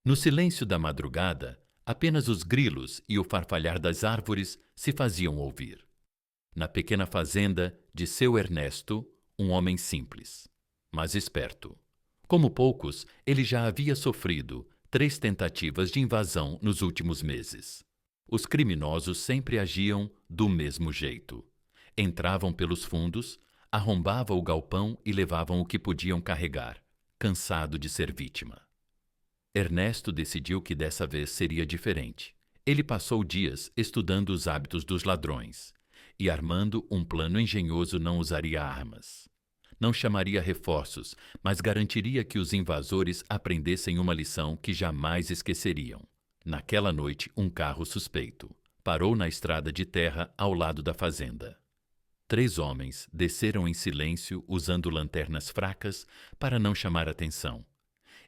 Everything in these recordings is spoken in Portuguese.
No silêncio da madrugada, apenas os grilos e o farfalhar das árvores se faziam ouvir. Na pequena fazenda de seu Ernesto, um homem simples, mas esperto. Como poucos, ele já havia sofrido 3 tentativas de invasão nos últimos meses. Os criminosos sempre agiam do mesmo jeito. Entravam pelos fundos, arrombavam o galpão e levavam o que podiam carregar, cansado de ser vítima. Ernesto decidiu que dessa vez seria diferente. Ele passou dias estudando os hábitos dos ladrões e armando um plano engenhoso. Não usaria armas. Não chamaria reforços, mas garantiria que os invasores aprendessem uma lição que jamais esqueceriam. Naquela noite, um carro suspeito parou na estrada de terra ao lado da fazenda. 3 homens desceram em silêncio usando lanternas fracas para não chamar atenção.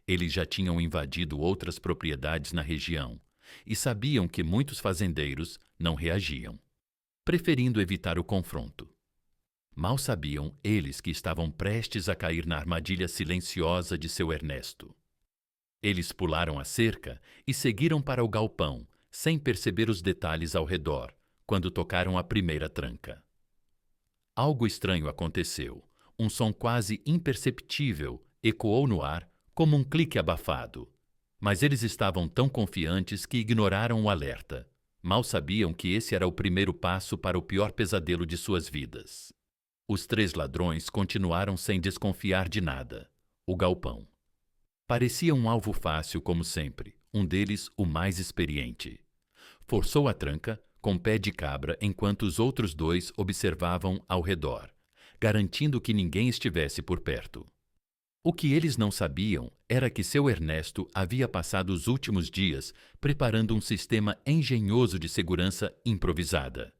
Eles já tinham invadido outras propriedades na região e sabiam que muitos fazendeiros não reagiam, preferindo evitar o confronto. Mal sabiam eles que estavam prestes a cair na armadilha silenciosa de seu Ernesto. Eles pularam a cerca e seguiram para o galpão, sem perceber os detalhes ao redor, quando tocaram a primeira tranca. Algo estranho aconteceu. Um som quase imperceptível ecoou no ar como um clique abafado. Mas eles estavam tão confiantes que ignoraram o alerta. Mal sabiam que esse era o primeiro passo para o pior pesadelo de suas vidas. Os 3 ladrões continuaram sem desconfiar de nada. O galpão. Parecia um alvo fácil, como sempre, um deles o mais experiente. Forçou a tranca com pé de cabra enquanto os outros 2 observavam ao redor, garantindo que ninguém estivesse por perto. O que eles não sabiam era que seu Ernesto havia passado os últimos dias preparando um sistema engenhoso de segurança improvisada.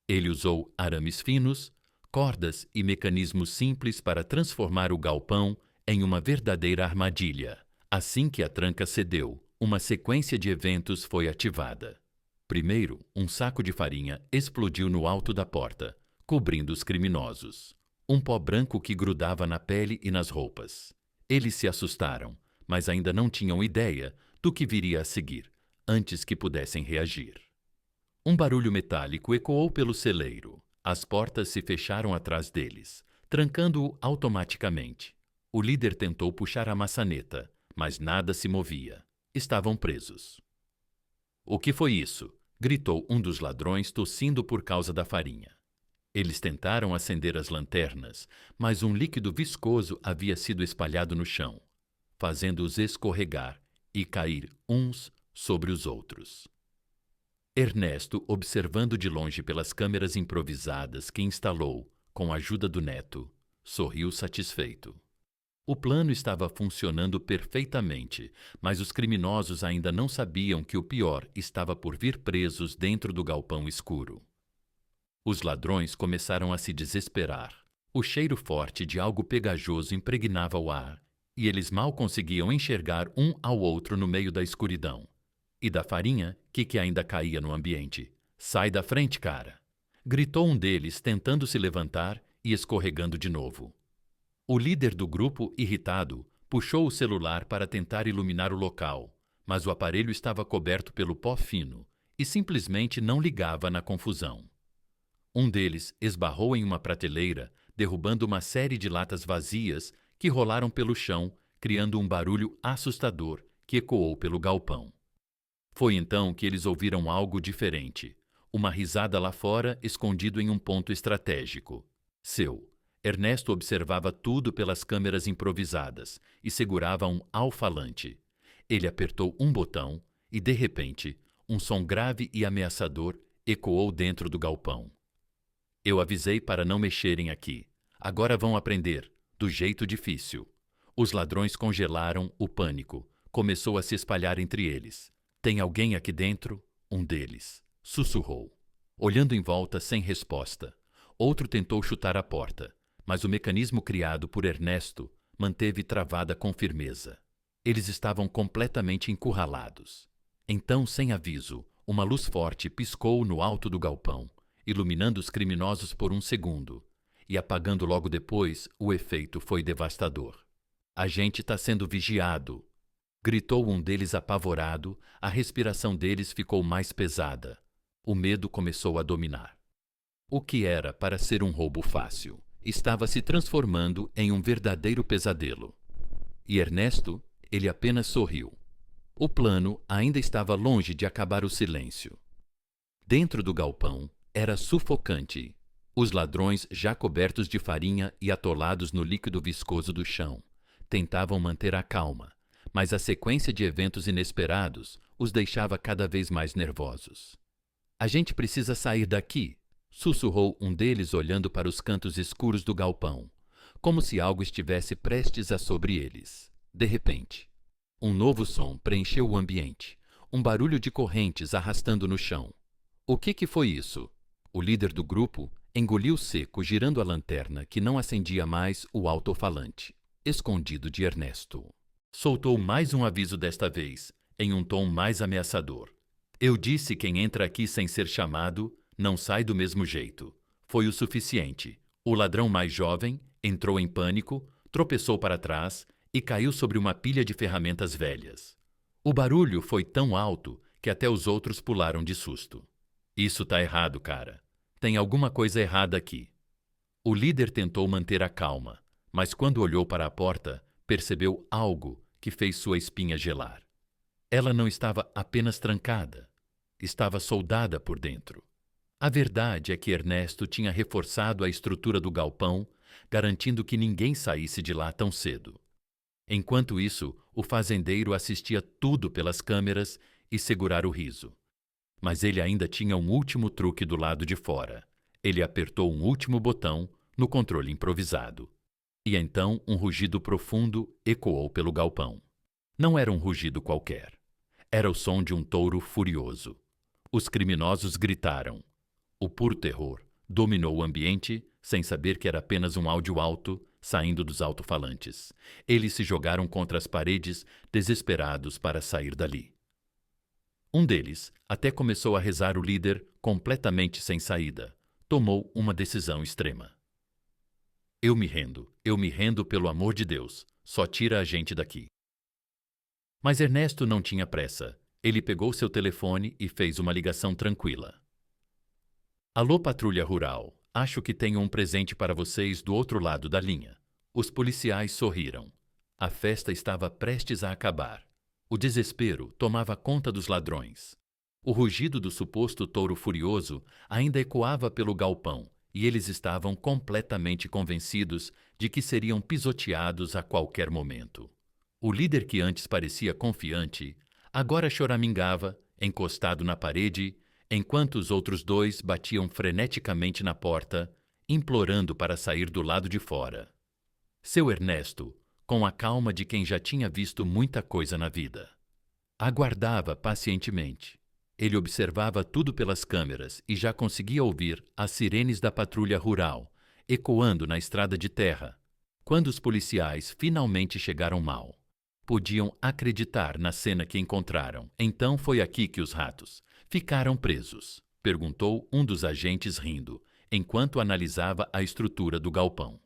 Ele usou arames finos, cordas e mecanismos simples para transformar o galpão em uma verdadeira armadilha. Assim que a tranca cedeu, uma sequência de eventos foi ativada. Primeiro, um saco de farinha explodiu no alto da porta, cobrindo os criminosos. Um pó branco que grudava na pele e nas roupas. Eles se assustaram, mas ainda não tinham ideia do que viria a seguir, antes que pudessem reagir. Um barulho metálico ecoou pelo celeiro. As portas se fecharam atrás deles, trancando-o automaticamente. O líder tentou puxar a maçaneta, mas nada se movia. Estavam presos. "O que foi isso?" gritou um dos ladrões, tossindo por causa da farinha. Eles tentaram acender as lanternas, mas um líquido viscoso havia sido espalhado no chão, fazendo-os escorregar e cair uns sobre os outros. Ernesto, observando de longe pelas câmeras improvisadas que instalou com a ajuda do neto, sorriu satisfeito. O plano estava funcionando perfeitamente, mas os criminosos ainda não sabiam que o pior estava por vir presos dentro do galpão escuro. Os ladrões começaram a se desesperar. O cheiro forte de algo pegajoso impregnava o ar, e eles mal conseguiam enxergar um ao outro no meio da escuridão. E da farinha que ainda caía no ambiente. "Sai da frente, cara!" gritou um deles, tentando se levantar e escorregando de novo. O líder do grupo, irritado, puxou o celular para tentar iluminar o local, mas o aparelho estava coberto pelo pó fino e simplesmente não ligava na confusão. Um deles esbarrou em uma prateleira, derrubando uma série de latas vazias que rolaram pelo chão, criando um barulho assustador que ecoou pelo galpão. Foi então que eles ouviram algo diferente, uma risada lá fora, escondido em um ponto estratégico. Ernesto observava tudo pelas câmeras improvisadas e segurava um alto-falante. Ele apertou um botão e, de repente, um som grave e ameaçador ecoou dentro do galpão. "Eu avisei para não mexerem aqui. Agora vão aprender, do jeito difícil." Os ladrões congelaram o pânico. Começou a se espalhar entre eles. "Tem alguém aqui dentro?" Um deles sussurrou, olhando em volta sem resposta. Outro tentou chutar a porta, mas o mecanismo criado por Ernesto manteve travada com firmeza. Eles estavam completamente encurralados. Então, sem aviso, uma luz forte piscou no alto do galpão, iluminando os criminosos por um segundo, e apagando logo depois. O efeito foi devastador. "A gente está sendo vigiado." Gritou um deles apavorado, a respiração deles ficou mais pesada. O medo começou a dominar. O que era para ser um roubo fácil estava se transformando em um verdadeiro pesadelo. E Ernesto, ele apenas sorriu. O plano ainda estava longe de acabar o silêncio. Dentro do galpão era sufocante. Os ladrões, já cobertos de farinha e atolados no líquido viscoso do chão, tentavam manter a calma, mas a sequência de eventos inesperados os deixava cada vez mais nervosos. A gente precisa sair daqui, sussurrou um deles olhando para os cantos escuros do galpão, como se algo estivesse prestes a sobre eles. De repente, um novo som preencheu o ambiente, um barulho de correntes arrastando no chão. O que foi isso? O líder do grupo engoliu seco, girando a lanterna que não acendia mais o alto-falante, escondido de Ernesto. Soltou mais um aviso desta vez, em um tom mais ameaçador. Eu disse: quem entra aqui sem ser chamado, não sai do mesmo jeito. Foi o suficiente. O ladrão mais jovem entrou em pânico, tropeçou para trás e caiu sobre uma pilha de ferramentas velhas. O barulho foi tão alto que até os outros pularam de susto. Isso tá errado, cara. Tem alguma coisa errada aqui. O líder tentou manter a calma, mas quando olhou para a porta, percebeu algo que fez sua espinha gelar. Ela não estava apenas trancada, estava soldada por dentro. A verdade é que Ernesto tinha reforçado a estrutura do galpão, garantindo que ninguém saísse de lá tão cedo. Enquanto isso, o fazendeiro assistia tudo pelas câmeras e segurara o riso. Mas ele ainda tinha um último truque do lado de fora. Ele apertou um último botão no controle improvisado. E então um rugido profundo ecoou pelo galpão. Não era um rugido qualquer. Era o som de um touro furioso. Os criminosos gritaram. O puro terror dominou o ambiente, sem saber que era apenas um áudio alto saindo dos alto-falantes. Eles se jogaram contra as paredes, desesperados para sair dali. Um deles até começou a rezar o líder, completamente sem saída. Tomou uma decisão extrema. Eu me rendo pelo amor de Deus. Só tira a gente daqui. Mas Ernesto não tinha pressa. Ele pegou seu telefone e fez uma ligação tranquila. Alô, patrulha rural. Acho que tenho um presente para vocês do outro lado da linha. Os policiais sorriram. A festa estava prestes a acabar. O desespero tomava conta dos ladrões. O rugido do suposto touro furioso ainda ecoava pelo galpão e eles estavam completamente convencidos de que seriam pisoteados a qualquer momento. O líder, que antes parecia confiante, agora choramingava, encostado na parede, enquanto os outros dois batiam freneticamente na porta, implorando para sair do lado de fora. Seu Ernesto, com a calma de quem já tinha visto muita coisa na vida, aguardava pacientemente. Ele observava tudo pelas câmeras e já conseguia ouvir as sirenes da patrulha rural, ecoando na estrada de terra. Quando os policiais finalmente chegaram mal, podiam acreditar na cena que encontraram. Então foi aqui que os ratos ficaram presos, perguntou um dos agentes rindo, enquanto analisava a estrutura do galpão.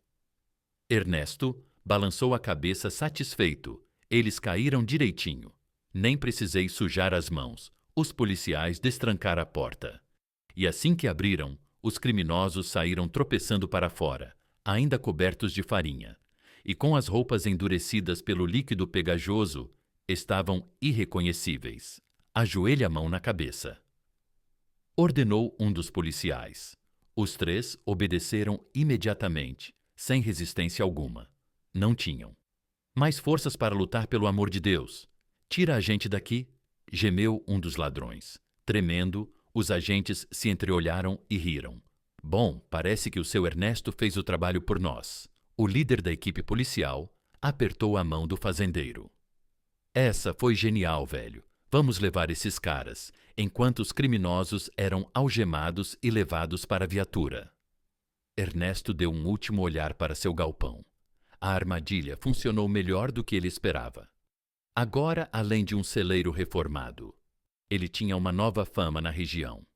Ernesto balançou a cabeça satisfeito. Eles caíram direitinho. Nem precisei sujar as mãos. Os policiais destrancaram a porta. E assim que abriram, os criminosos saíram tropeçando para fora, ainda cobertos de farinha. E com as roupas endurecidas pelo líquido pegajoso, estavam irreconhecíveis. Ajoelhe a mão na cabeça. Ordenou um dos policiais. Os três obedeceram imediatamente, sem resistência alguma. Não tinham mais forças para lutar, pelo amor de Deus. Tira a gente daqui, gemeu um dos ladrões. Tremendo, os agentes se entreolharam e riram. Bom, parece que o seu Ernesto fez o trabalho por nós. O líder da equipe policial apertou a mão do fazendeiro. Essa foi genial, velho. Vamos levar esses caras, enquanto os criminosos eram algemados e levados para a viatura. Ernesto deu um último olhar para seu galpão. A armadilha funcionou melhor do que ele esperava. Agora, além de um celeiro reformado, ele tinha uma nova fama na região.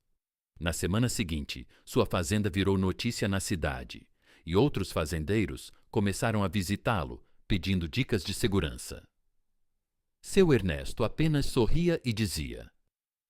Na semana seguinte, sua fazenda virou notícia na cidade, e outros fazendeiros começaram a visitá-lo, pedindo dicas de segurança. Seu Ernesto apenas sorria e dizia: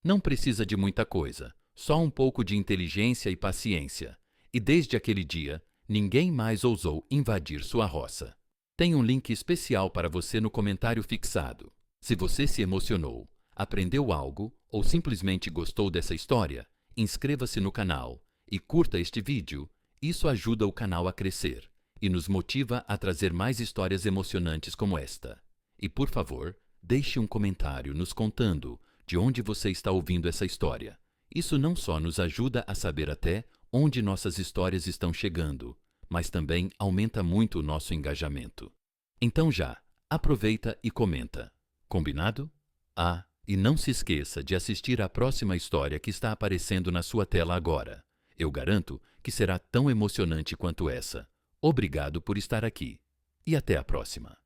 "Não precisa de muita coisa, só um pouco de inteligência e paciência." E desde aquele dia, ninguém mais ousou invadir sua roça. Tem um link especial para você no comentário fixado. Se você se emocionou, aprendeu algo ou simplesmente gostou dessa história, inscreva-se no canal e curta este vídeo. Isso ajuda o canal a crescer e nos motiva a trazer mais histórias emocionantes como esta. E por favor, deixe um comentário nos contando de onde você está ouvindo essa história. Isso não só nos ajuda a saber até onde nossas histórias estão chegando, mas também aumenta muito o nosso engajamento. Então já, aproveita e comenta. Combinado? Ah, e não se esqueça de assistir à próxima história que está aparecendo na sua tela agora. Eu garanto que será tão emocionante quanto essa. Obrigado por estar aqui. E até a próxima.